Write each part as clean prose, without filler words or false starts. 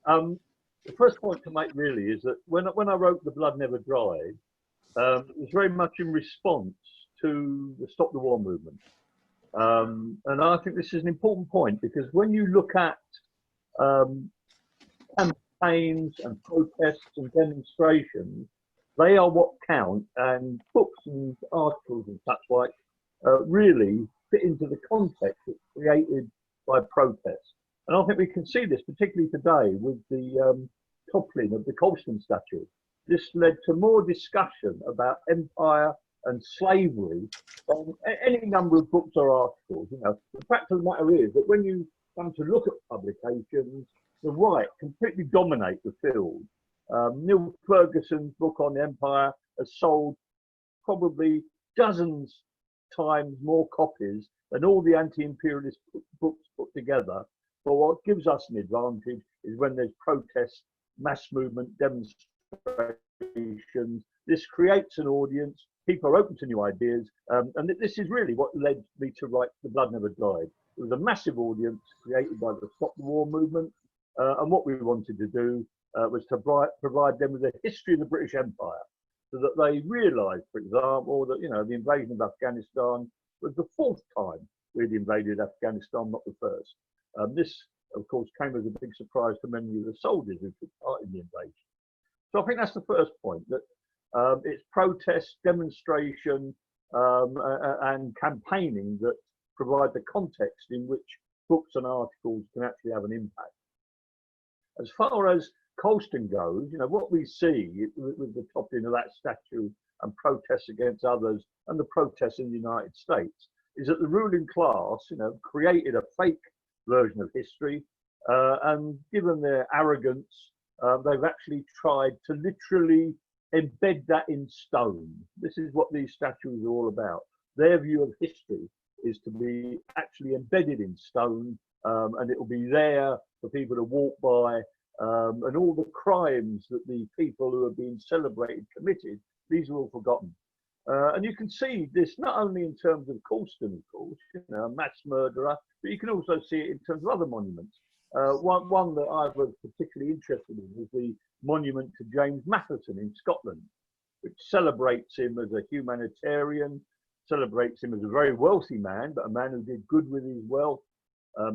The first point to make really is that when I wrote The Blood Never Dried, it was very much in response to the Stop the War movement. And I think this is an important point, because when you look at campaigns and protests and demonstrations, they are what count, and books and articles and such like really fit into the context that's created by protest. And I think we can see this particularly today with the toppling of the Colston statue. This led to more discussion about empire and slavery on any number of books or articles. You know, the fact of the matter is that when you come to look at publications, the right completely dominate the field. Neil Ferguson's book on the empire has sold probably dozens times more copies than all the anti-imperialist books put together. But what gives us an advantage is when there's protests, mass movement, demonstrations. This creates an audience. People are open to new ideas, and this is really what led me to write The Blood Never Died. It was a massive audience created by the Stop the War movement, and what we wanted to do was to provide them with a history of the British Empire, so that they realised, for example, that the invasion of Afghanistan was the fourth time we'd invaded Afghanistan, not the first. This, of course, came as a big surprise to many of the soldiers who took part in the invasion. So I think that's the first point, that it's protest, demonstration, and campaigning that provide the context in which books and articles can actually have an impact. As far as Colston goes, what we see with the toppling of that statue and protests against others and the protests in the United States is that the ruling class, created a fake version of history, and given their arrogance, they've actually tried to literally embed that in stone. This is what these statues are all about. Their view of history is to be actually embedded in stone, and it will be there for people to walk by, and all the crimes that the people who are being celebrated committed, these are all forgotten. And you can see this not only in terms of Colston, of course, a mass murderer, but you can also see it in terms of other monuments. One that I was particularly interested in was the monument to James Matherton in Scotland, which celebrates him as a humanitarian, celebrates him as a very wealthy man, but a man who did good with his wealth.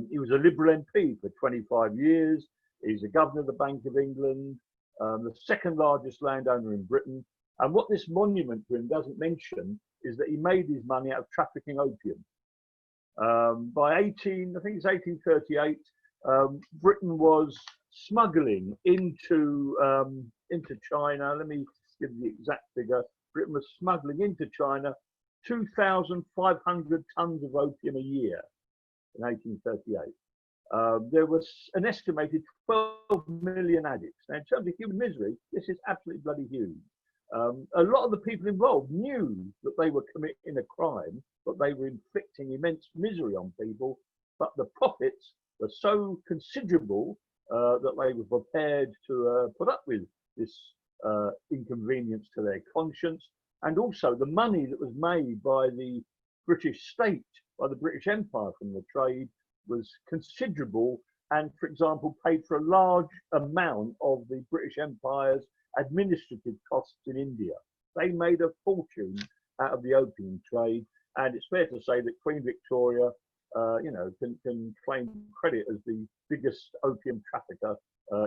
He was a Liberal MP for 25 years. He's a governor of the Bank of England, the second largest landowner in Britain. And what this monument to him doesn't mention is that he made his money out of trafficking opium. By 1838, Britain was smuggling into China. Let me give the exact figure. Britain was smuggling into China 2,500 tons of opium a year in 1838. There was an estimated 12 million addicts. Now, in terms of human misery, this is absolutely bloody huge. A lot of the people involved knew that they were committing a crime, but they were inflicting immense misery on people. But the profits were so considerable that they were prepared to put up with this inconvenience to their conscience. And also the money that was made by the British state, by the British Empire from the trade, was considerable, and, for example, paid for a large amount of the British Empire's administrative costs in India. They made a fortune out of the opium trade, and it's fair to say that Queen Victoria, can claim credit as the biggest opium trafficker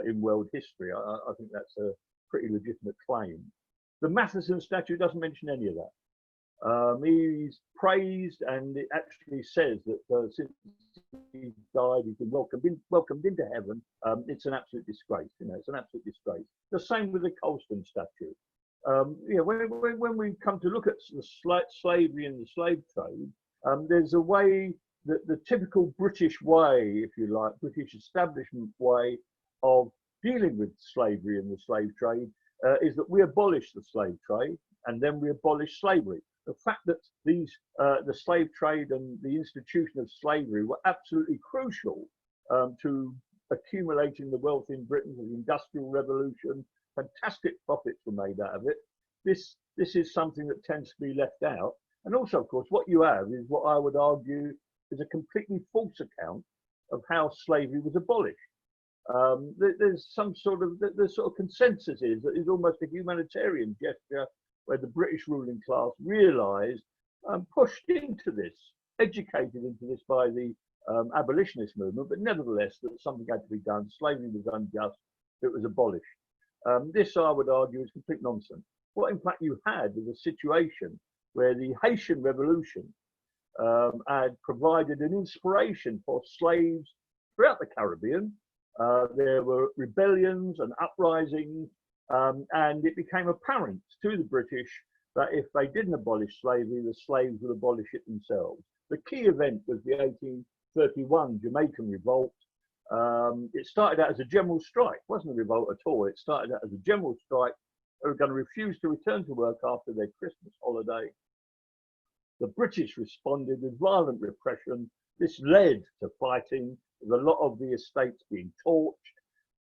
in world history. I think that's a pretty legitimate claim. The Matherton statue doesn't mention any of that. He's praised, and it actually says that since he died, he's been welcomed into heaven. It's an absolute disgrace. It's an absolute disgrace. The same with the Colston statue. When we come to look at the slavery and the slave trade, there's a way that the typical British way, if you like, British establishment way of dealing with slavery and the slave trade is that we abolish the slave trade and then we abolish slavery. The fact that the slave trade and the institution of slavery were absolutely crucial to accumulating the wealth in Britain, the Industrial Revolution, fantastic profits were made out of it. This is something that tends to be left out. And also, of course, what you have is what I would argue is a completely false account of how slavery was abolished. There's some sort of the sort of consensus is that it's almost a humanitarian gesture where the British ruling class realised, pushed into this, educated into this by the abolitionist movement, but nevertheless that something had to be done. Slavery was unjust; it was abolished. This, I would argue, is complete nonsense. What in fact you had was a situation where the Haitian Revolution had provided an inspiration for slaves throughout the Caribbean. There were rebellions and uprisings, and it became apparent to the British that if they didn't abolish slavery, the slaves would abolish it themselves. The key event was the 1831 Jamaican Revolt. It started out as a general strike. It wasn't a revolt at all. It started out as a general strike. They were going to refuse to return to work after their Christmas holiday. The British responded with violent repression. This led to fighting, with a lot of the estates being torched,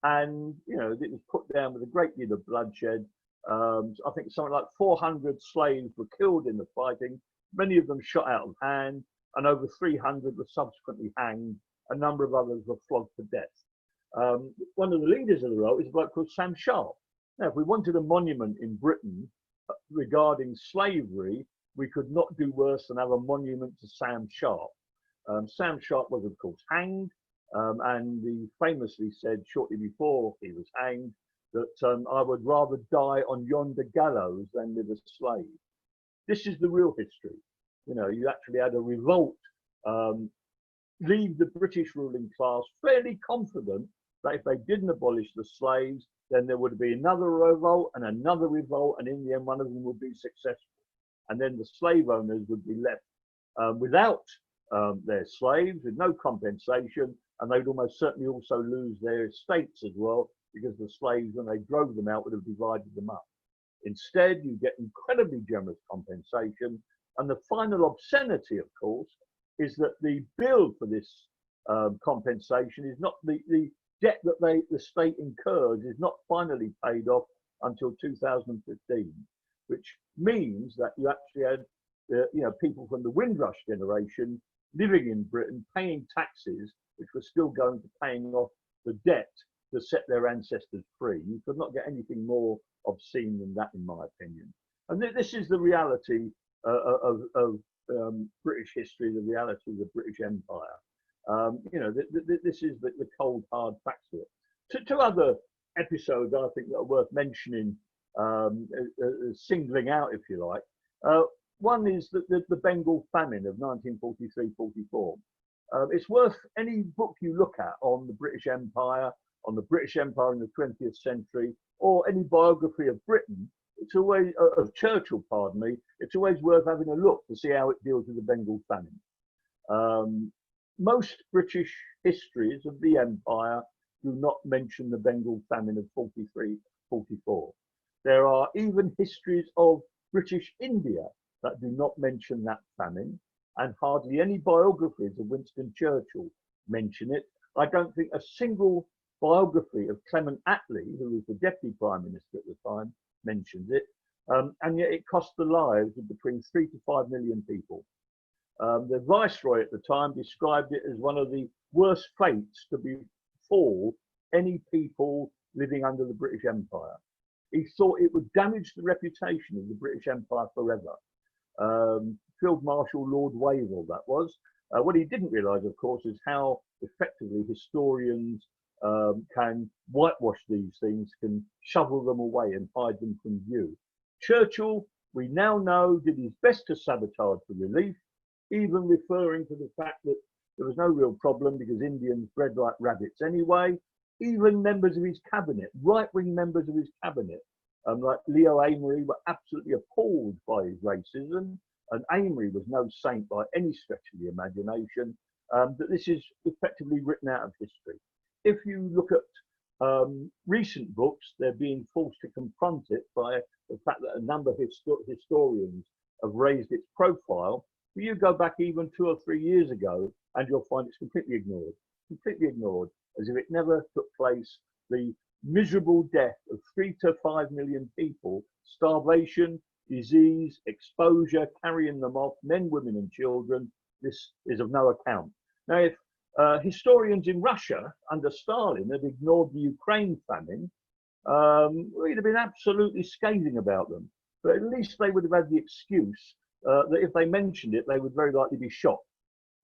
and it was put down with a great deal of bloodshed. I think something like 400 slaves were killed in the fighting, many of them shot out of hand, and over 300 were subsequently hanged. A number of others were flogged to death. One of the leaders of the revolt is a bloke called Sam Sharp. Now, if we wanted a monument in Britain regarding slavery, we could not do worse than have a monument to Sam Sharp. Sam Sharp was, of course, hanged, and he famously said shortly before he was hanged that I would rather die on yonder gallows than live a slave. This is the real history. You actually had a revolt leave the British ruling class fairly confident that if they didn't abolish the slaves, then there would be another revolt, and in the end, one of them would be successful. And then the slave owners would be left without their slaves, with no compensation, and they'd almost certainly also lose their estates as well, because the slaves, when they drove them out, would have divided them up. Instead, you get incredibly generous compensation, and the final obscenity, of course, is that the bill for this compensation is not the debt that the state incurs is not finally paid off until 2015, which means that you actually had people from the Windrush generation living in Britain paying taxes which were still going to paying off the debt to set their ancestors free. You could not get anything more obscene than that, in my opinion. And this is the reality of British history, the reality of the British Empire. This is the cold, hard facts of it. Two other episodes I think that are worth mentioning, singling out, if you like. One is the Bengal Famine of 1943-44. It's worth any book you look at on the British Empire, on the British Empire in the 20th century, or any biography of Britain. It's always of Churchill, pardon me. It's always worth having a look to see how it deals with the Bengal Famine. Most British histories of the Empire do not mention the Bengal Famine of 43-44. There are even histories of British India that do not mention that famine, and hardly any biographies of Winston Churchill mention it. I don't think a single biography of Clement Attlee, who was the Deputy Prime Minister at the time, mentions it, and yet it cost the lives of between 3 to 5 million people. The Viceroy at the time described it as one of the worst fates to befall any people living under the British Empire. He thought it would damage the reputation of the British Empire forever. Field Marshal Lord Wavell, that was. What he didn't realise, of course, is how effectively historians can whitewash these things, can shovel them away and hide them from view. Churchill, we now know, did his best to sabotage the relief, even referring to the fact that there was no real problem because Indians bred like rabbits anyway. Even members of his cabinet, right-wing members of his cabinet, like Leo Amery, were absolutely appalled by his racism, and Amery was no saint by any stretch of the imagination. That this is effectively written out of history. If you look at recent books, they're being forced to confront it by the fact that a number of historians have raised its profile. But you go back even 2 or 3 years ago, and you'll find it's completely ignored, as if it never took place. The miserable death of 3 to 5 million people, starvation, disease, exposure, carrying them off, men, women, and children. This is of no account. Now, if Historians in Russia under Stalin had ignored the Ukraine famine. We'd have been absolutely scathing about them, but at least they would have had the excuse that if they mentioned it, they would very likely be shot.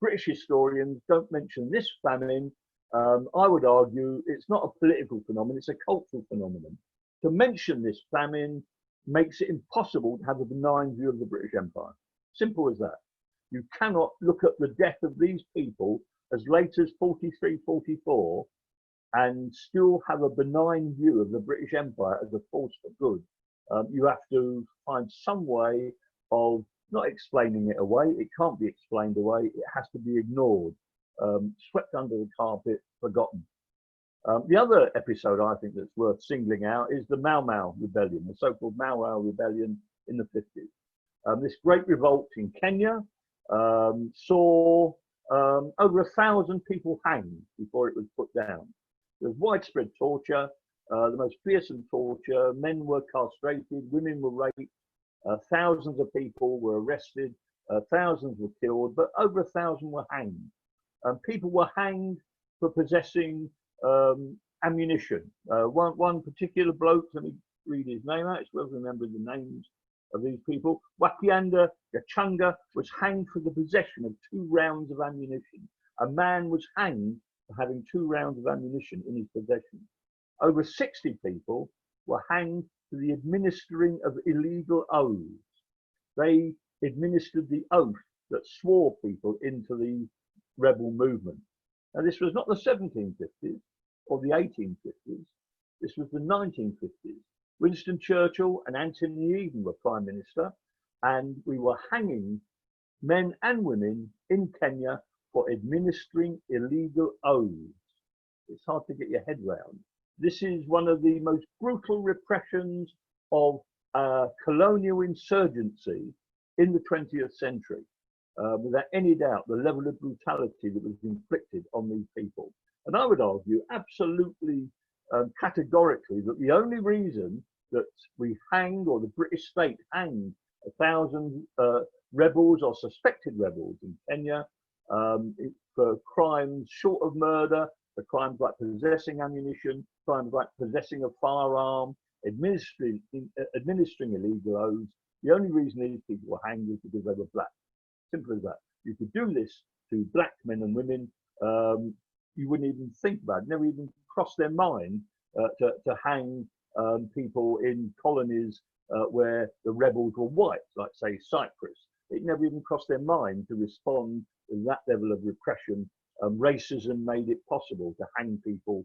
British historians don't mention this famine. I would argue it's not a political phenomenon, it's a cultural phenomenon. To mention this famine makes it impossible to have a benign view of the British Empire. Simple as that. You cannot look at the death of these people as late as 43, 44 and still have a benign view of the British Empire as a force for good. You have to find some way of not explaining it away. It can't be explained away. It has to be ignored, swept under the carpet, forgotten. The other episode I think that's worth singling out is the Mau Mau Rebellion, the so-called Mau Mau Rebellion in the 50s. This great revolt in Kenya saw over 1,000 people hanged before it was put down. There was widespread torture, the most fearsome torture. Men were castrated, women were raped, thousands of people were arrested, thousands were killed, but over 1,000 were hanged. People were hanged for possessing ammunition. One particular bloke, let me read his name out, it's well remembered the names of these people. Wakianda Gachanga was hanged for the possession of 2 rounds of ammunition. A man was hanged for having 2 rounds of ammunition in his possession. Over 60 people were hanged for the administering of illegal oaths. They administered the oath that swore people into the rebel movement. Now, this was not the 1750s or the 1850s. This was the 1950s. Winston Churchill and Anthony Eden were Prime Minister, and we were hanging men and women in Kenya for administering illegal oaths. It's hard to get your head around. This is one of the most brutal repressions of colonial insurgency in the 20th century. Without any doubt, the level of brutality that was inflicted on these people. And I would argue absolutely categorically that the only reason that we hanged, or the British state hanged, 1,000 rebels or suspected rebels in Kenya for crimes short of murder, for crimes like possessing ammunition, crimes like possessing a firearm, administering illegal oaths, the only reason these people were hanged was because they were black. Simple as that. You could do this to black men and women. You wouldn't even think about it, never even cross their mind to hang people in colonies where the rebels were white, like say Cyprus. It never even crossed their mind to respond to that level of repression. Racism made it possible to hang people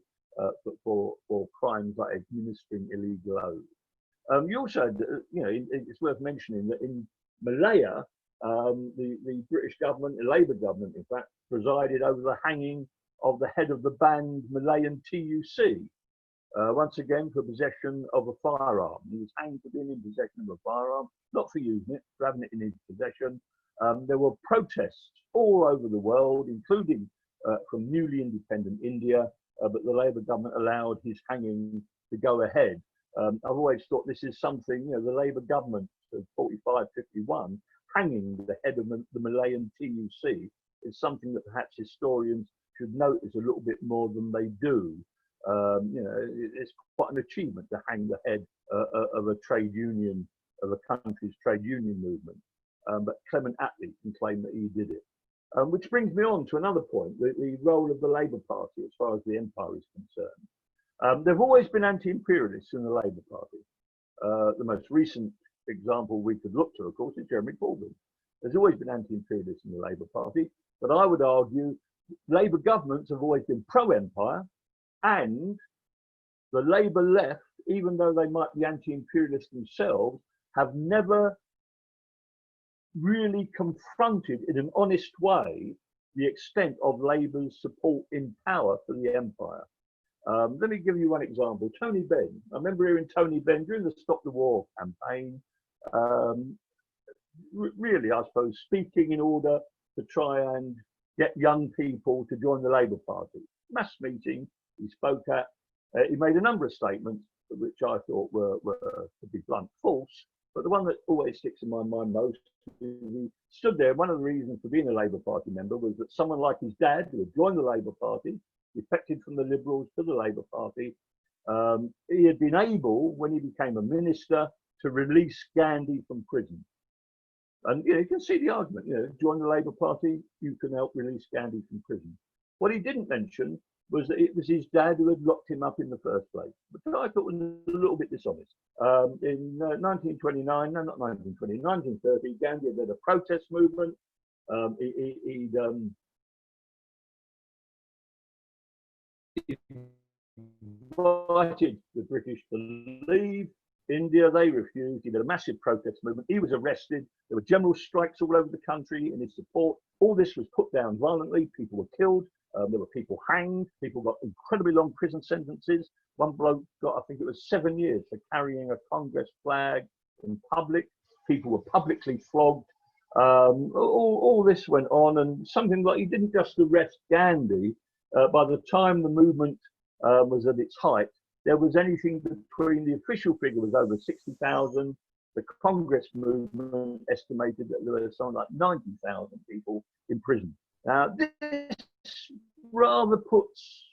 for crimes like administering illegal oaths. You also had, it's worth mentioning that in Malaya, the British government, the Labour government, in fact, presided over the hanging of the head of the banned Malayan TUC, once again for possession of a firearm. He was hanged for being in possession of a firearm, not for using it, for having it in his possession. There were protests all over the world, including from newly independent India, but the Labour government allowed his hanging to go ahead. I've always thought this is something, the Labour government of 45-51, hanging the head of the Malayan TUC is something that perhaps historians should notice a little bit more than they do. It's quite an achievement to hang the head of a trade union, of a country's trade union movement. But Clement Attlee can claim that he did it. Which brings me on to another point, the role of the Labour Party as far as the empire is concerned. There have always been anti-imperialists in the Labour Party. The most recent example we could look to, of course, is Jeremy Corbyn. There's always been anti-imperialists in the Labour Party, but I would argue Labour governments have always been pro-empire, and the Labour left, even though they might be anti-imperialist themselves, have never really confronted in an honest way the extent of Labour's support in power for the empire. Let me give you one example. Tony Benn. I remember hearing Tony Benn during the Stop the War campaign, really, I suppose, speaking in order to try and get young people to join the Labour Party. Mass meeting he spoke at. He made a number of statements which I thought were to be blunt, false, But the one that always sticks in my mind most is he stood there. One of the reasons for being a Labour Party member was that someone like his dad, who had joined the Labour Party, defected from the Liberals to the Labour Party, he had been able, when he became a minister, to release Gandhi from prison. And you can see the argument, join the Labour Party, you can help release Gandhi from prison. What he didn't mention was that it was his dad who had locked him up in the first place, which I thought was a little bit dishonest. In 1929, no, not 1920, 1930, Gandhi had led a protest movement. He'd invited the British to leave India. They refused. He led a massive protest movement. He was arrested. There were general strikes all over the country in his support. All this was put down violently. People were killed. There were people hanged. People got incredibly long prison sentences. One bloke got, I think it was 7 years for carrying a Congress flag in public. People were publicly flogged. All this went on, and something like, he didn't just arrest Gandhi. By the time the movement was at its height, there was anything between, the official figure was over 60,000. The Congress movement estimated that there were something like 90,000 people in prison. Now, this rather puts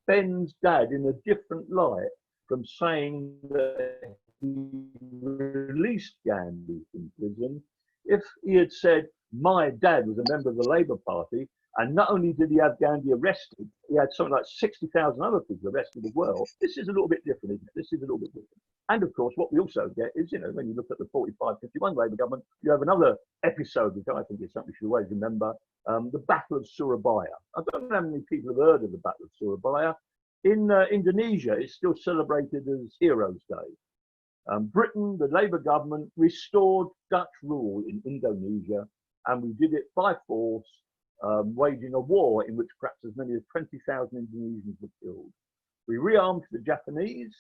Ben's dad in a different light from saying that he released Gandhi from prison. If he had said, my dad was a member of the Labour Party, and not only did he have Gandhi arrested, he had something like 60,000 other people arrested as well. This is a little bit different, isn't it? This is a little bit different. And of course, what we also get is, when you look at the 45-51 Labour government, you have another episode, which I think is something you should always remember, the Battle of Surabaya. I don't know how many people have heard of the Battle of Surabaya. In Indonesia, it's still celebrated as Heroes' Day. Britain, the Labour government, restored Dutch rule in Indonesia, and we did it by force, waging a war in which perhaps as many as 20,000 Indonesians were killed. We rearmed the Japanese,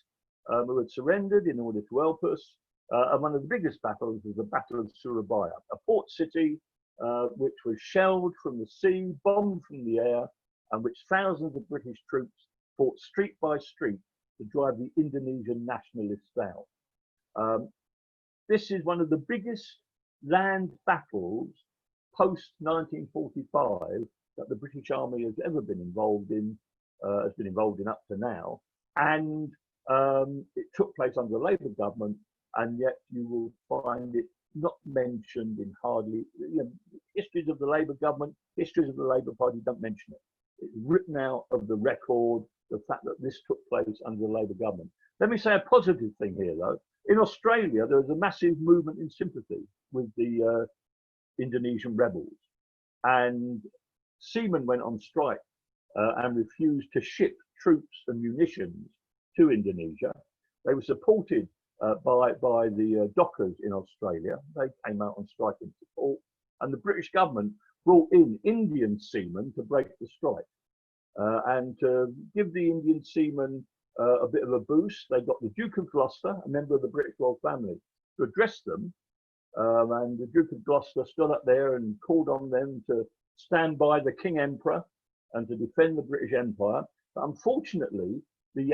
who had surrendered in order to help us. And one of the biggest battles was the Battle of Surabaya, a port city which was shelled from the sea, bombed from the air, and which thousands of British troops fought street by street to drive the Indonesian nationalists out. This is one of the biggest land battles post-1945 that the British Army has ever been involved in, up to now. And it took place under the Labour government, and yet you will find it not mentioned in hardly, histories of the Labour government, histories of the Labour Party don't mention it. It's written out of the record, the fact that this took place under the Labour government. Let me say a positive thing here, though. In Australia, there was a massive movement in sympathy with the Indonesian rebels, and seamen went on strike and refused to ship troops and munitions to Indonesia. They were supported by the dockers in Australia. They came out on strike in support, and the British government brought in Indian seamen to break the strike and to give the Indian seamen a bit of a boost. They got the Duke of Gloucester, a member of the British royal family, to address them. And the Duke of Gloucester stood up there and called on them to stand by the King Emperor and to defend the British Empire. But unfortunately, the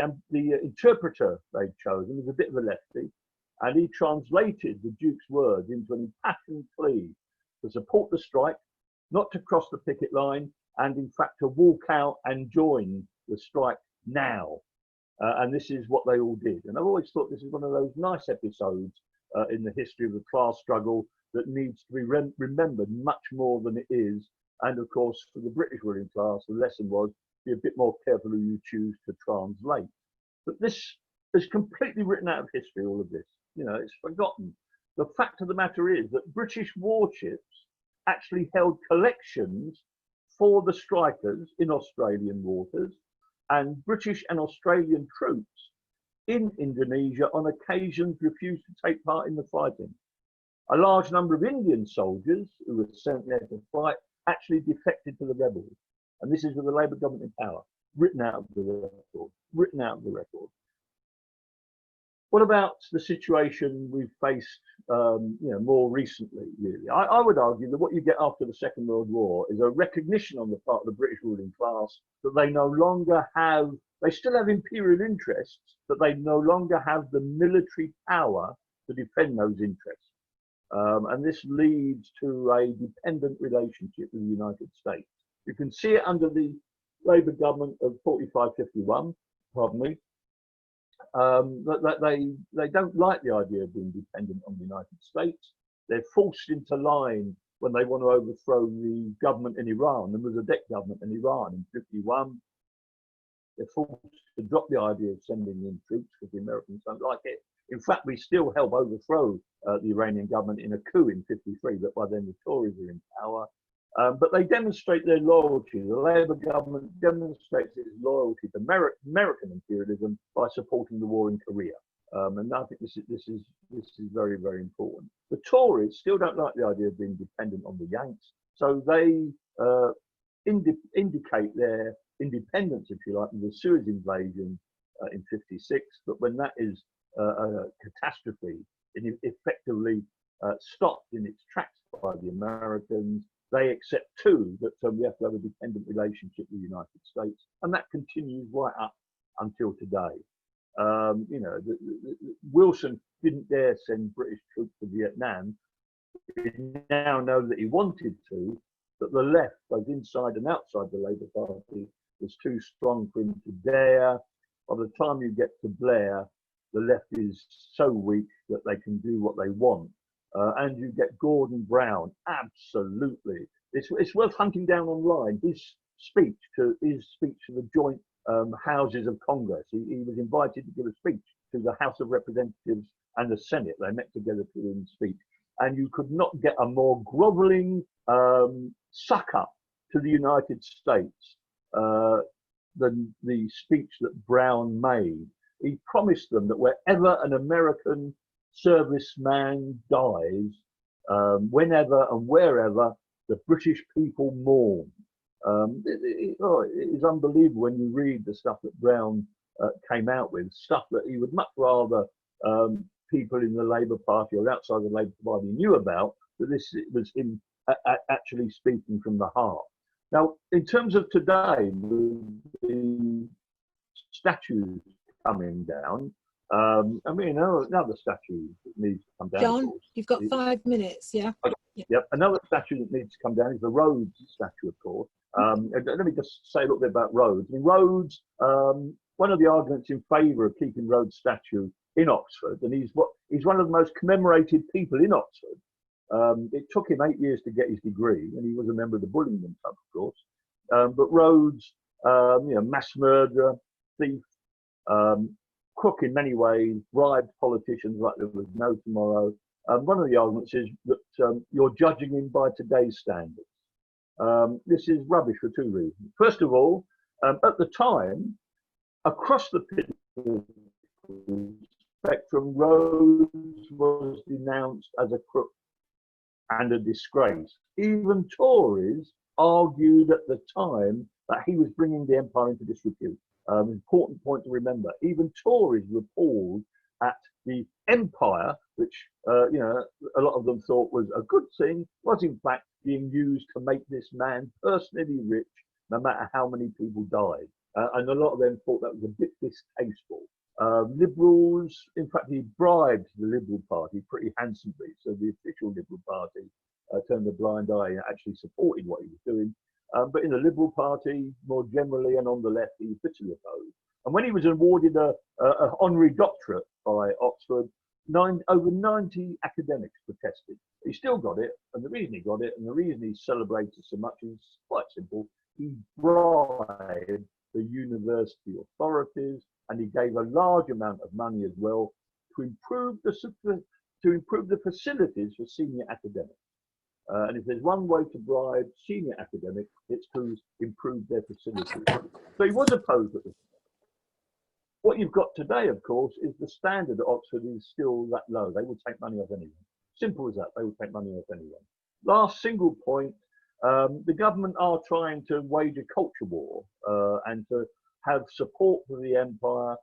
interpreter they'd chosen was a bit of a lefty, and he translated the Duke's words into an impassioned plea to support the strike, not to cross the picket line, and in fact to walk out and join the strike now. And this is what they all did. And I've always thought this is one of those nice episodes in the history of the class struggle that needs to be remembered much more than it is. And of course, for the British ruling class, the lesson was be a bit more careful who you choose to translate. But this is completely written out of history, all of this. It's forgotten. The fact of the matter is that British warships actually held collections for the strikers in Australian waters, and British and Australian troops in Indonesia on occasions refused to take part in the fighting. A large number of Indian soldiers who were sent there to fight actually defected to the rebels. And this is with the Labour government in power, written out of the record, written out of the record. What about the situation we've faced, more recently, really? I would argue that what you get after the Second World War is a recognition on the part of the British ruling class that they no longer have, they still have imperial interests, but they no longer have the military power to defend those interests. And this leads to a dependent relationship with the United States. You can see it under the Labour government of 45-51, pardon me, that they don't like the idea of being dependent on the United States. They're forced into line when they want to overthrow the government in Iran. There was a Mossadegh government in Iran in 51. They're forced to drop the idea of sending in troops because the Americans don't like it. In fact, we still help overthrow the Iranian government in a coup in 53, but by then the Tories are in power. But they demonstrate their loyalty. The Labour government demonstrates its loyalty to American imperialism by supporting the war in Korea. And I think this is very, very important. The Tories still don't like the idea of being dependent on the Yanks, so they indicate their independence, if you like, in the Suez invasion in 56. But when that is a catastrophe, it effectively stopped in its tracks by the Americans. They accept too that we have to have a dependent relationship with the United States, and that continues right up until today. You know, Wilson didn't dare send British troops to Vietnam. We now know that he wanted to, but the left, both inside and outside the Labour Party, was too strong for him to dare. By the time you get to Blair, the left is so weak that they can do what they want. And you get Gordon Brown, absolutely. It's worth hunting down online. His speech to the joint houses of Congress. He was invited to give a speech to the House of Representatives and the Senate. They met together to do a speech. And you could not get a more groveling suck up to the United States than the speech that Brown made. He promised them that wherever an American serviceman dies, whenever and wherever, the British people mourn. It is unbelievable when you read the stuff that Brown came out with, stuff that he would much rather people in the Labour Party or outside the Labour Party knew about, but this was him actually speaking from the heart. Now, in terms of today, the statues coming down, I mean, another statue that needs to come down. John, you've got 5 minutes, yeah? Yep, another statue that needs to come down is the Rhodes statue, of course. Let me just say a little bit about Rhodes. I mean, Rhodes, one of the arguments in favour of keeping Rhodes statue in Oxford, and he's one of the most commemorated people in Oxford. It took him 8 years to get his degree, and he was a member of the Bullingdon Club, of course. But Rhodes, you know, mass murderer, thief, crook in many ways, bribed politicians like there was no tomorrow. One of the arguments is that you're judging him by today's standards. This is rubbish for two reasons. First of all, at the time, across the political spectrum, Rhodes was denounced as a crook and a disgrace. Even Tories argued at the time that he was bringing the empire into disrepute. Important point to remember. Even Tories were appalled at the empire, which you know, a lot of them thought was a good thing, was in fact being used to make this man personally rich, no matter how many people died. And a lot of them thought that was a bit distasteful. Liberals, in fact, he bribed the Liberal Party pretty handsomely. So the official Liberal Party turned a blind eye and actually supported what he was doing. But in the Liberal Party, more generally, and on the left, he was bitterly opposed. And when he was awarded an honorary doctorate by Oxford, over 90 academics protested. He still got it, and the reason he got it, and the reason he's celebrated so much is quite simple. He bribed the university authorities, and he gave a large amount of money as well to improve the facilities for senior academics. And if there's one way to bribe senior academics, it's to improve their facilities. So he was opposed at the time. What you've got today, of course, is the standard at Oxford is still that low. They will take money off anyone. Simple as that. They will take money off anyone. Last single point, the government are trying to wage a culture war and to have support for the empire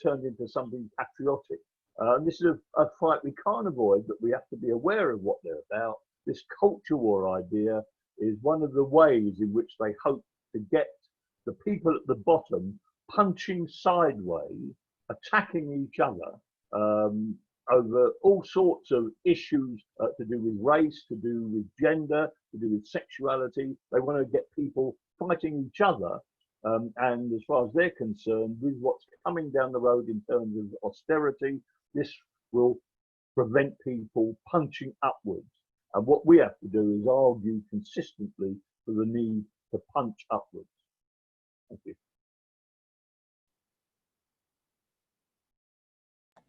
turned into something patriotic. And this is a fight we can't avoid, but we have to be aware of what they're about. This culture war idea is one of the ways in which they hope to get the people at the bottom punching sideways, attacking each other, over all sorts of issues to do with race, to do with gender, to do with sexuality. They want to get people fighting each other. And as far as they're concerned, with what's coming down the road in terms of austerity, this will prevent people punching upwards. And what we have to do is argue consistently for the need to punch upwards. Thank you.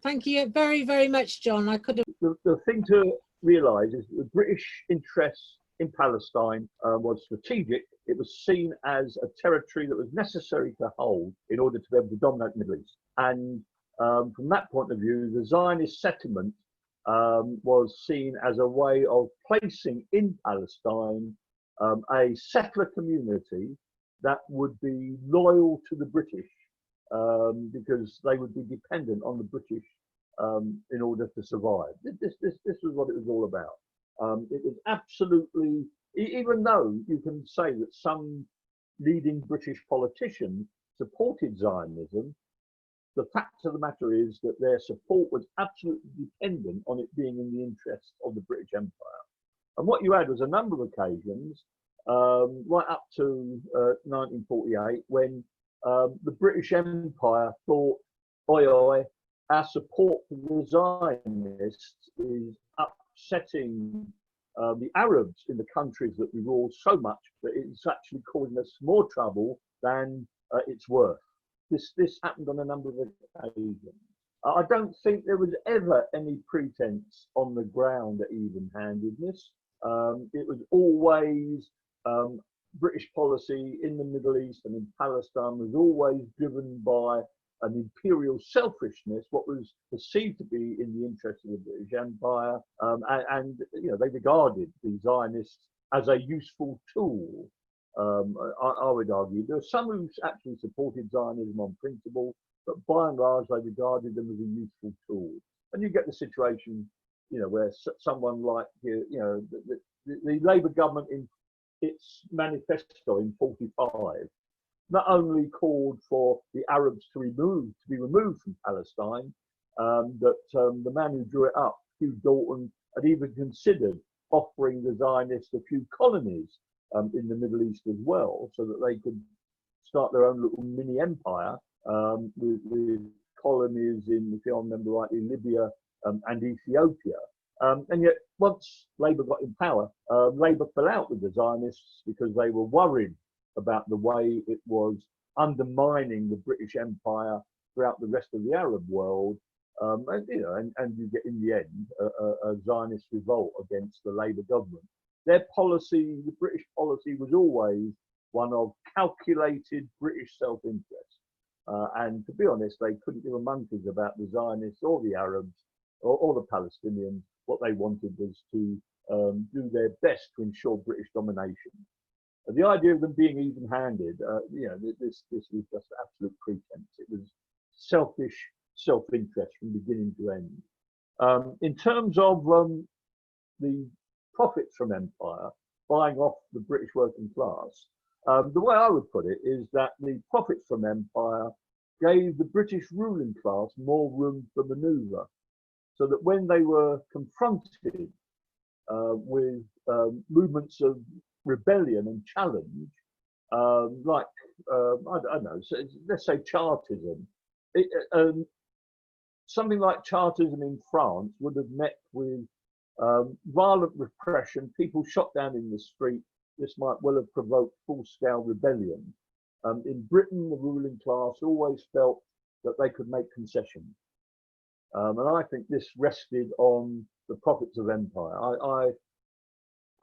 Thank you very, very much, John. I could have. The thing to realise is the British interest in Palestine was strategic. It was seen as a territory that was necessary to hold in order to be able to dominate the Middle East. And from that point of view, the Zionist settlement was seen as a way of placing in Palestine a settler community that would be loyal to the British because they would be dependent on the British in order to survive. This was what it was all about. It was absolutely, even though you can say that some leading British politicians supported Zionism, the fact of the matter is that their support was absolutely dependent on it being in the interests of the British Empire. And what you had was a number of occasions, right up to 1948, when the British Empire thought, oi, oi, our support for the Zionists is upsetting the Arabs in the countries that we rule so much that it's actually causing us more trouble than it's worth. This happened on a number of occasions. I don't think there was ever any pretense on the ground at even-handedness. It was always British policy in the Middle East and in Palestine was always driven by an imperial selfishness, what was perceived to be in the interest of the British Empire, and you know, they regarded the Zionists as a useful tool. I would argue there are some who actually supported Zionism on principle, but by and large they regarded them as a useful tool. And you get the situation, you know, where someone like you know the Labour government in its manifesto in '45 not only called for the Arabs to be removed from Palestine, but the man who drew it up, Hugh Dalton, had even considered offering the Zionists a few colonies in the Middle East as well, so that they could start their own little mini empire with colonies in, if I remember rightly, Libya and Ethiopia. And yet, once Labour got in power, Labour fell out with the Zionists because they were worried about the way it was undermining the British Empire throughout the rest of the Arab world. And you get in the end a Zionist revolt against the Labour government. Their policy, the British policy, was always one of calculated British self-interest. And to be honest, they couldn't give a monkeys about the Zionists or the Arabs or the Palestinians. What they wanted was to do their best to ensure British domination. The idea of them being even-handed, you know, this was just absolute pretense. It was selfish self-interest from beginning to end. In terms of the profits from empire, buying off the British working class, the way I would put it is that the profits from empire gave the British ruling class more room for manoeuvre, so that when they were confronted with movements of rebellion and challenge, like I don't know, so let's say Chartism. Something like Chartism in France would have met with violent repression, people shot down in the street. This might well have provoked full-scale rebellion. In Britain, the ruling class always felt that they could make concessions. And I think this rested on the profits of empire.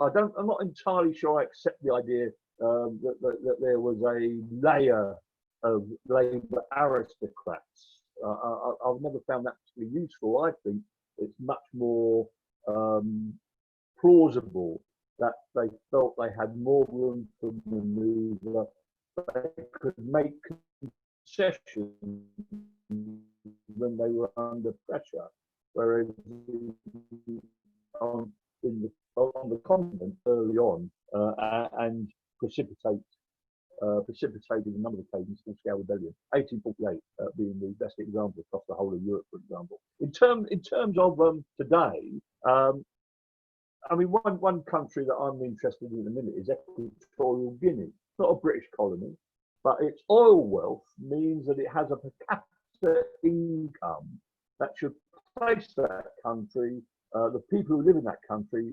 I'm not entirely sure I accept the idea that there was a layer of Labour aristocrats. I've never found that particularly useful. I think it's much more plausible that they felt they had more room for manoeuvre, they could make concessions when they were under pressure, whereas on the continent early on and precipitate precipitated a number of occasions full-scale rebellion. 1848 being the best example across the whole of Europe, for example. In terms of today, I mean, one country that I'm interested in a minute is Equatorial Guinea. It's not a British colony, but its oil wealth means that it has a per capita income that should place that country, the people who live in that country,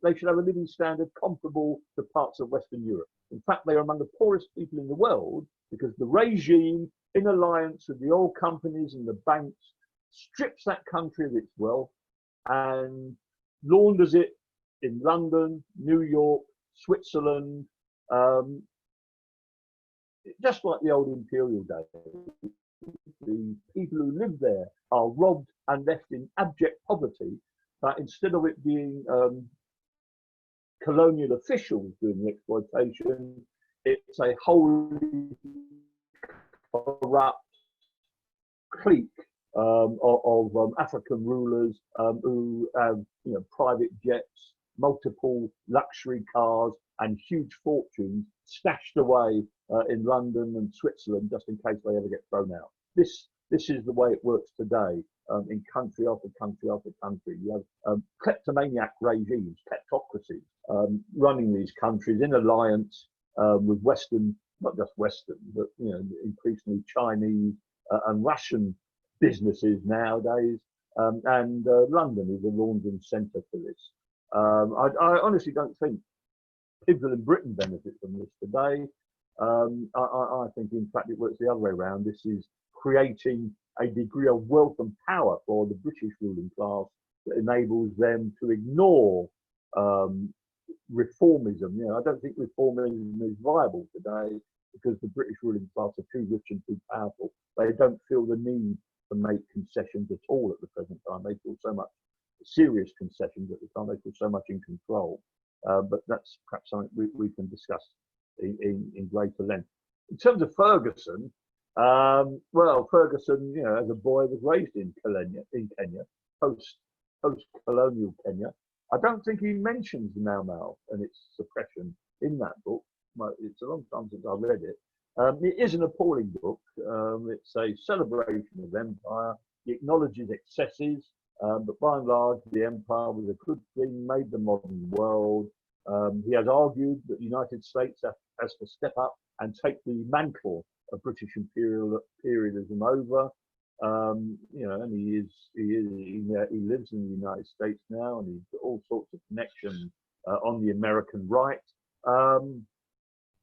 they should have a living standard comparable to parts of Western Europe. In fact, they are among the poorest people in the world because the regime, in alliance with the oil companies and the banks, strips that country of its wealth and launders it in London, New York, Switzerland, just like the old imperial days. The people who live there are robbed and left in abject poverty, but instead of it being colonial officials doing the exploitation, it's a wholly corrupt clique of African rulers who have, private jets, multiple luxury cars, and huge fortunes stashed away in London and Switzerland just in case they ever get thrown out. This is the way it works today in country after country after country. You have kleptomaniac regimes, kleptocracies running these countries in alliance with Western, not just Western, but increasingly Chinese and Russian businesses nowadays. And London is a laundering centre for this. I honestly don't think people in Britain benefit from this today. I think, in fact, it works the other way around. This is creating a degree of wealth and power for the British ruling class that enables them to ignore reformism. I don't think reformism is viable today because the British ruling class are too rich and too powerful. They don't feel the need to make concessions at all at the present time. They feel so much serious concessions at the time. They feel so much in control. But that's perhaps something we can discuss in greater length. In terms of Ferguson, well, Ferguson, as a boy, was raised in Kenya, post-colonial Kenya. I don't think he mentions Mau Mau and its suppression in that book. It's a long time since I read it. It is an appalling book. It's a celebration of empire. It acknowledges excesses, but by and large, the empire was a good thing, made the modern world. He has argued that the United States has to step up and take the mantle of British imperialism over. And he lives in the United States now, and he's got all sorts of connections on the American right.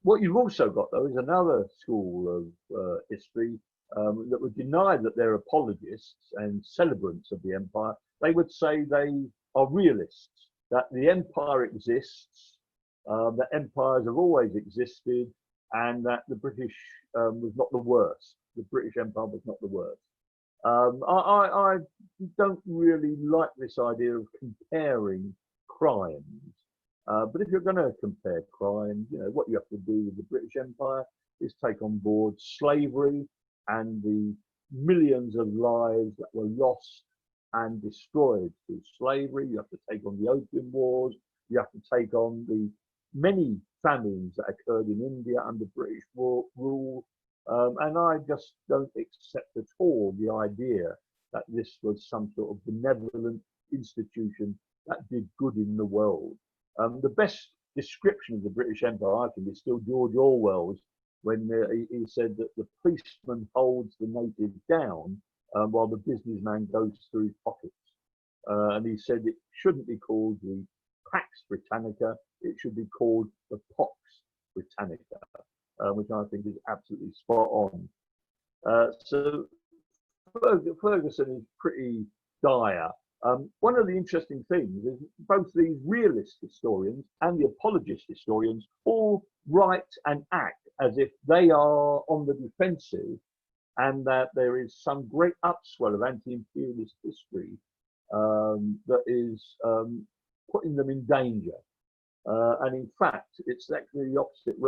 What you've also got, though, is another school of history that would deny that they're apologists and celebrants of the empire. They would say they are realists, that the empire exists, that empires have always existed, and that the British was not the worst. The British Empire was not the worst. I don't really like this idea of comparing crimes. But if you're going to compare crimes, what you have to do with the British Empire is take on board slavery and the millions of lives that were lost and destroyed through slavery. You have to take on the Opium Wars. You have to take on the many famines that occurred in India under British rule. And I just don't accept at all the idea that this was some sort of benevolent institution that did good in the world. The best description of the British Empire, I think, is still George Orwell's, when he said that the policeman holds the native down while the businessman goes through his pockets. And he said it shouldn't be called the Pax Britannica, it should be called the Pox Britannica, which I think is absolutely spot on. So Ferguson is pretty dire. One of the interesting things is both these realist historians and the apologist historians all write and act as if they are on the defensive and that there is some great upswell of anti-imperialist history that is putting them in danger. And in fact, it's actually the opposite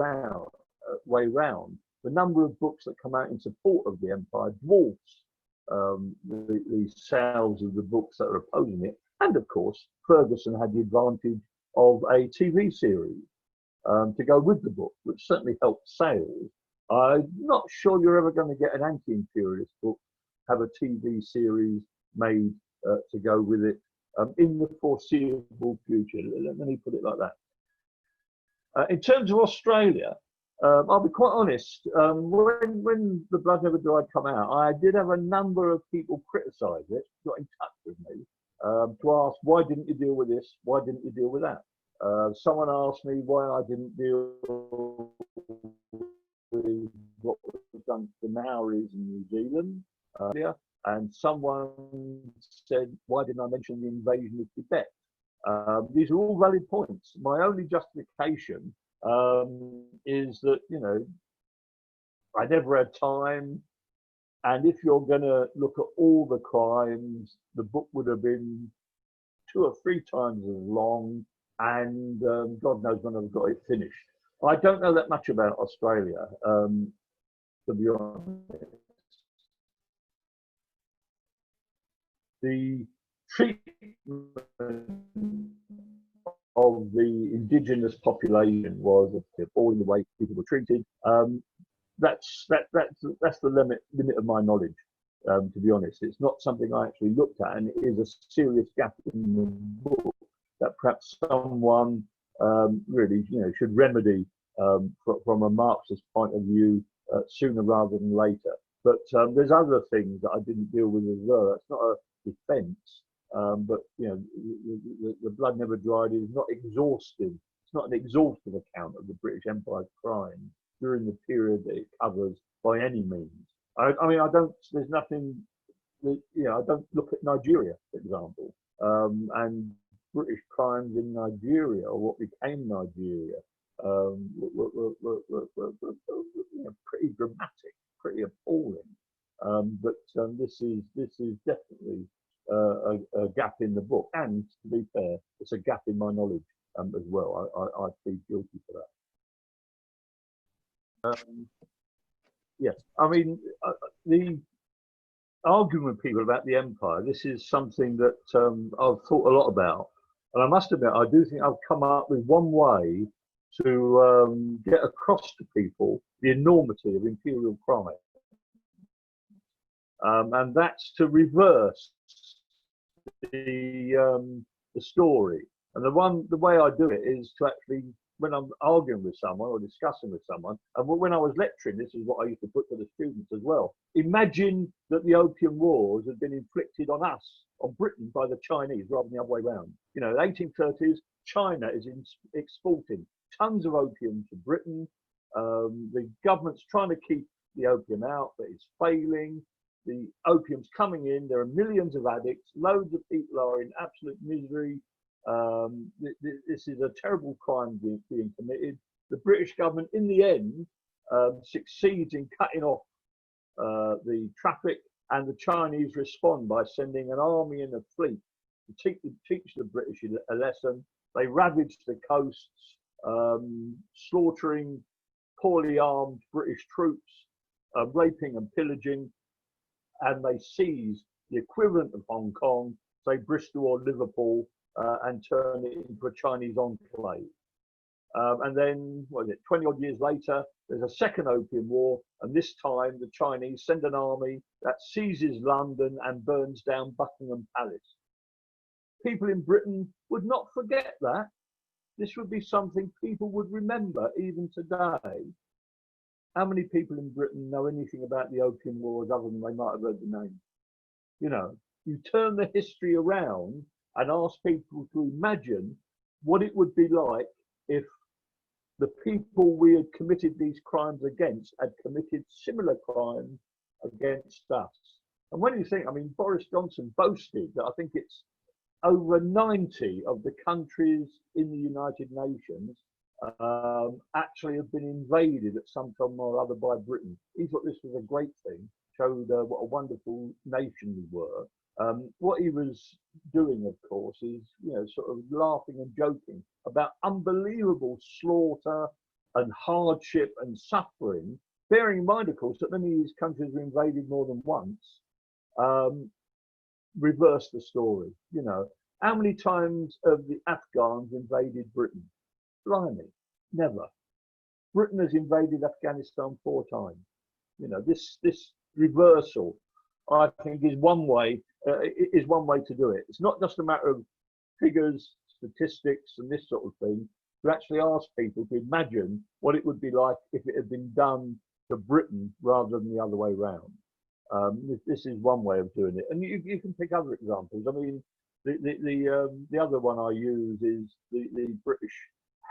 way round. The number of books that come out in support of the empire dwarfs the sales of the books that are opposing it. And of course, Ferguson had the advantage of a TV series. to go with the book, which certainly helped sales. I'm not sure you're ever going to get an anti-imperialist book, have a TV series made to go with it in the foreseeable future. Let me put it like that. In terms of Australia, I'll be quite honest, when The Blood Never Dried come out, I did have a number of people criticise it, got in touch with me to ask, why didn't you deal with this? Why didn't you deal with that? Someone asked me why I didn't deal with what was done to the Maoris in New Zealand, and someone said, why didn't I mention the invasion of Tibet? These are all valid points. My only justification is that, you know, I never had time, and if you're going to look at all the crimes, the book would have been 2 or 3 times as long, and God knows when I've got it finished. I don't know that much about Australia, to be honest. The treatment of the indigenous population was appalling, the way people were treated. That's the limit of my knowledge. To be honest, it's not something I actually looked at, and it is a serious gap in the book that perhaps someone really, you know, should remedy from a Marxist point of view sooner rather than later. But there's other things that I didn't deal with as well. That's not a defence, but you know, the Blood Never Dried is not exhaustive. It's not an exhaustive account of the British Empire's crime during the period that it covers by any means. I mean, I don't. There's nothing. You know, I don't look at Nigeria, for example, and British crimes in Nigeria, or what became Nigeria, were pretty dramatic, pretty appalling. But this is definitely a gap in the book, and to be fair, it's a gap in my knowledge as well. I plead guilty for that. Yes, I mean, the arguing with people about the empire, this is something that I've thought a lot about. And I must admit, I do think I've come up with one way to get across to people the enormity of imperial crime. And that's to reverse the story. And the way I do it is to actually, when I'm arguing with someone or discussing with someone, and when I was lecturing, this is what I used to put to the students as well. Imagine that the Opium Wars had been inflicted on us, on Britain, by the Chinese rather than the other way around. You know, in the 1830s, China is exporting tons of opium to Britain. The government's trying to keep the opium out, but it's failing. The opium's coming in. There are millions of addicts. Loads of people are in absolute misery. This is a terrible crime being committed. The British government, in the end, succeeds in cutting off the traffic, and the Chinese respond by sending an army and a fleet to teach the British a lesson. They ravage the coasts, slaughtering poorly armed British troops, raping and pillaging, and they seize the equivalent of Hong Kong, say Bristol or Liverpool, and turn it into a Chinese enclave. And then, what is it, 20 odd years later, there's a second Opium War, and this time the Chinese send an army that seizes London and burns down Buckingham Palace. People in Britain would not forget that. This would be something people would remember even today. How many people in Britain know anything about the Opium Wars other than they might have heard the name? You know, you turn the history around and ask people to imagine what it would be like if the people we had committed these crimes against had committed similar crimes against us. And when you think, I mean, Boris Johnson boasted that I think it's over 90 of the countries in the United Nations actually have been invaded at some time or other by Britain. He thought this was a great thing, showed what a wonderful nation we were. What he was doing, of course, is, you know, sort of laughing and joking about unbelievable slaughter and hardship and suffering, bearing in mind, of course, that many of these countries were invaded more than once. Reverse the story. You know, how many times have the Afghans invaded Britain? Blimey, Never. Britain has invaded Afghanistan 4 times. You know, this reversal, I think, is one way to do it. It's not just a matter of figures, statistics, and this sort of thing. To actually ask people to imagine what it would be like if it had been done to Britain rather than the other way around. This is one way of doing it, and you can pick other examples. I mean, the other one I use is the British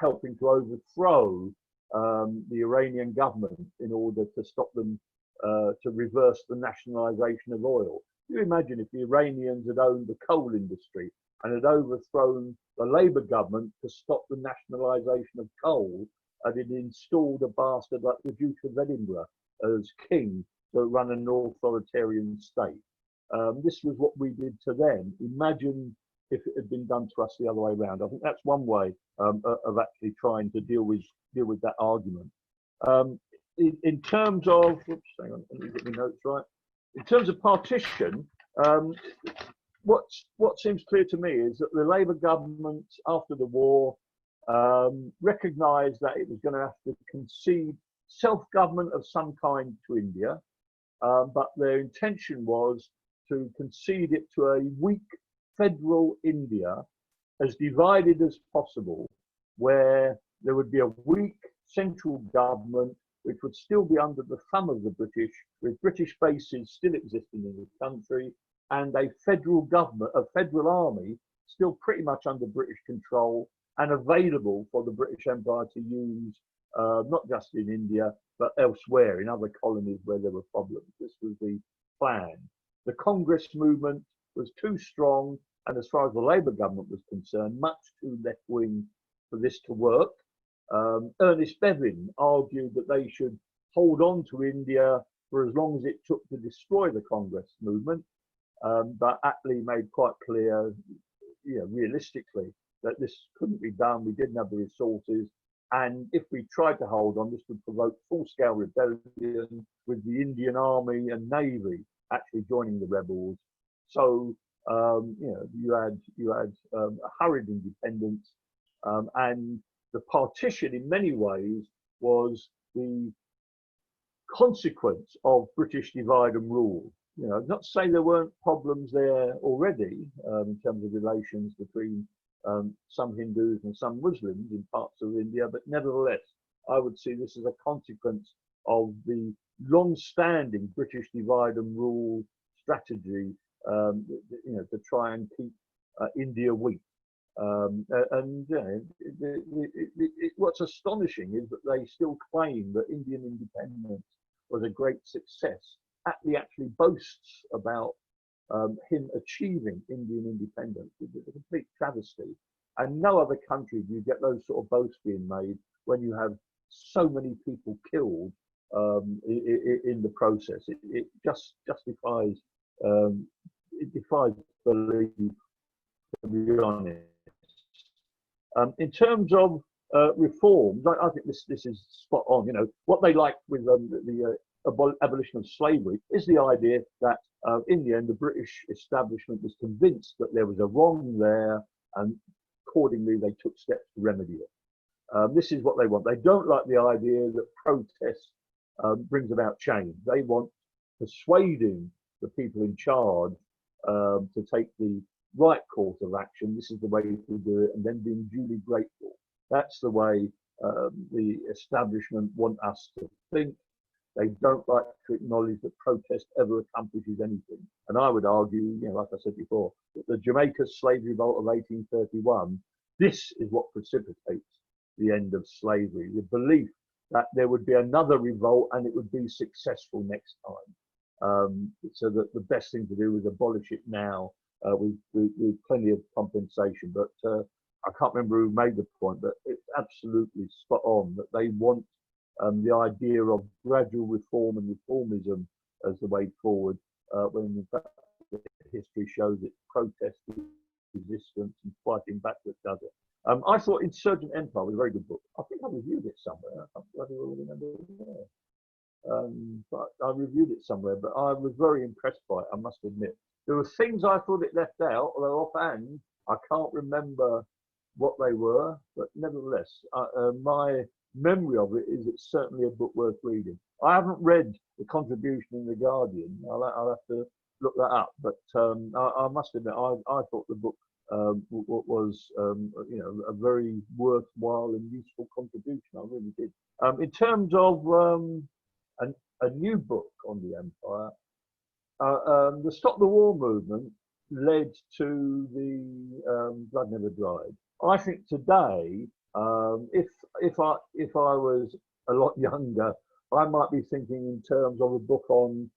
helping to overthrow the Iranian government in order to stop them to reverse the nationalisation of oil. You imagine if the Iranians had owned the coal industry and had overthrown the Labour government to stop the nationalisation of coal, and had installed a bastard like the Duke of Edinburgh as king to run an authoritarian state. This was what we did to them. Imagine if it had been done to us the other way around. I think that's one way of actually trying to deal with that argument. In terms of, oops, hang on, let me get my notes right. In terms of partition, what seems clear to me is that the Labour government after the war recognised that it was going to have to concede self-government of some kind to India, but their intention was to concede it to a weak federal India, as divided as possible, where there would be a weak central government which would still be under the thumb of the British, with British bases still existing in the country, and a federal government, a federal army, still pretty much under British control and available for the British Empire to use, not just in India, but elsewhere, in other colonies where there were problems. This was the plan. The Congress movement was too strong, and as far as the Labour government was concerned, much too left-wing for this to work. Ernest Bevin argued that they should hold on to India for as long as it took to destroy the Congress movement, but Attlee made quite clear, realistically, that this couldn't be done. We didn't have the resources, and if we tried to hold on, this would provoke full-scale rebellion with the Indian Army and Navy actually joining the rebels. So you had a hurried independence, and the partition in many ways was the consequence of British divide and rule. Not to say there weren't problems there already in terms of relations between some Hindus and some Muslims in parts of India, but nevertheless, I would see this as a consequence of the long-standing British divide and rule strategy, to try and keep India weak. What's astonishing is that they still claim that Indian independence was a great success. Attlee actually boasts about him achieving Indian independence. It's a complete travesty. And no other country do you get those sort of boasts being made when you have so many people killed in the process. It just justifies, it defies belief, to be honest. In terms of reforms, I think this is spot on. What they like with the abolition of slavery is the idea that in the end the British establishment was convinced that there was a wrong there, and accordingly they took steps to remedy it. This is what they want. They don't like the idea that protest brings about change. They want persuading the people in charge to take the right course of action. This is the way to do it, and then being duly grateful. That's the way the establishment want us to think. They don't like to acknowledge that protest ever accomplishes anything. And I would argue, like I said before, that the Jamaica Slavery Revolt of 1831, this is what precipitates the end of slavery. The belief that there would be another revolt and it would be successful next time. So that the best thing to do was abolish it now with plenty of compensation. But I can't remember who made the point, but it's absolutely spot on that they want the idea of gradual reform and reformism as the way forward, when in fact history shows it protest, resistance, and fighting back that does it. I thought Insurgent Empire was a very good book. I think I reviewed it somewhere. I can't remember where. But I reviewed it somewhere, but I was very impressed by it, I must admit. There were things I thought it left out, although offhand, I can't remember what they were, but nevertheless, my memory of it is it's certainly a book worth reading. I haven't read the contribution in the Guardian. I'll have to look that up. But I must admit, I thought the book was a very worthwhile and useful contribution. I really did. In terms of a new book on the empire, the Stop the War movement led to the Blood Never Dried. I think today, if I was a lot younger, I might be thinking in terms of a book on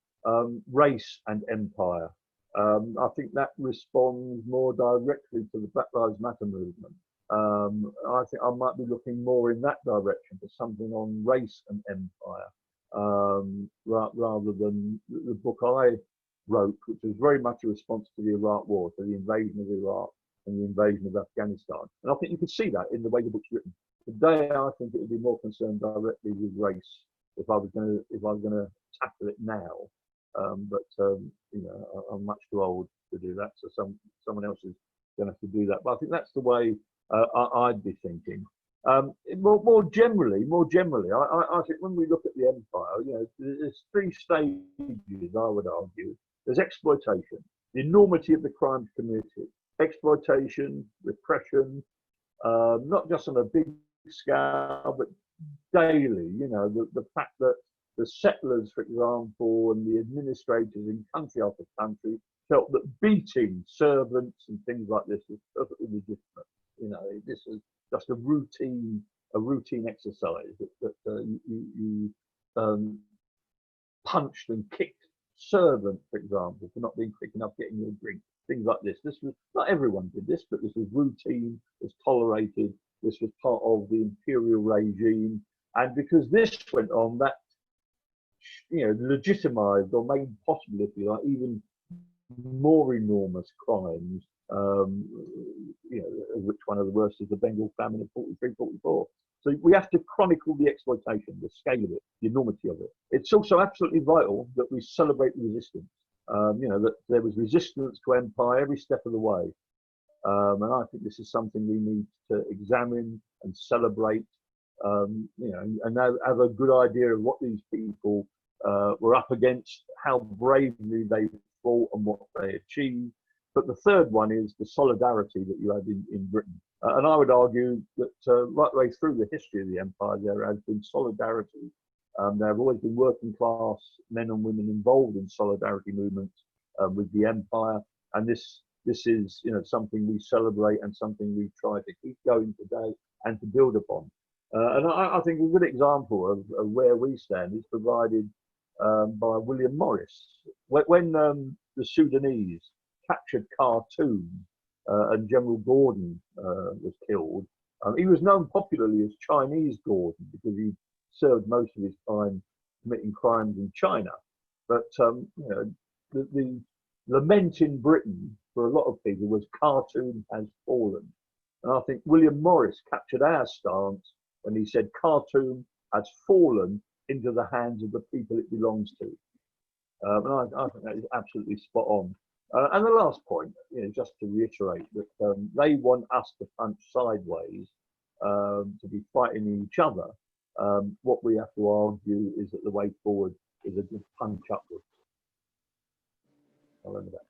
race and empire. I think that responds more directly to the Black Lives Matter movement. I think I might be looking more in that direction for something on race and empire, rather than the book I wrote, which was very much a response to the Iraq War, to the invasion of Iraq and the invasion of Afghanistan. And I think you could see that in the way the book's written. Today, I think it would be more concerned directly with race if I was going to tackle it now. I'm much too old to do that, so someone else is going to have to do that. But I think that's the way I'd be thinking. More generally, I think when we look at the empire, there's three stages. I would argue there's exploitation, the enormity of the crimes committed, exploitation, repression, not just on a big scale, but daily. The fact that the settlers, for example, and the administrators in country after country felt that beating servants and things like this was perfectly legitimate. This is just a routine exercise that you punched and kicked servants, for example, for not being quick enough getting your drink. Things like this. This was not everyone did this, but this was routine, was tolerated. This was part of the imperial regime, and because this went on, that legitimized or made possible, if you like, even more enormous crimes. Which one of the worst is the Bengal Famine of 43, 44. So we have to chronicle the exploitation, the scale of it, the enormity of it. It's also absolutely vital that we celebrate the resistance. That there was resistance to empire every step of the way. And I think this is something we need to examine and celebrate, and have a good idea of what these people were up against, how bravely they fought and what they achieved. But the third one is the solidarity that you had in Britain. And I would argue that right the way through the history of the empire, there has been solidarity. There have always been working class men and women involved in solidarity movements with the empire. And this is something we celebrate and something we try to keep going today and to build upon. And I think a good example of where we stand is provided by William Morris. When the Sudanese captured Khartoum and General Gordon was killed, he was known popularly as Chinese Gordon because he served most of his time committing crimes in China. But the lament in Britain for a lot of people was Khartoum has fallen. And I think William Morris captured our stance when he said Khartoum has fallen into the hands of the people it belongs to. And I think that is absolutely spot on. And the last point, just to reiterate that they want us to punch sideways, to be fighting each other. What we have to argue is that the way forward is a good punch upwards. I'll end that.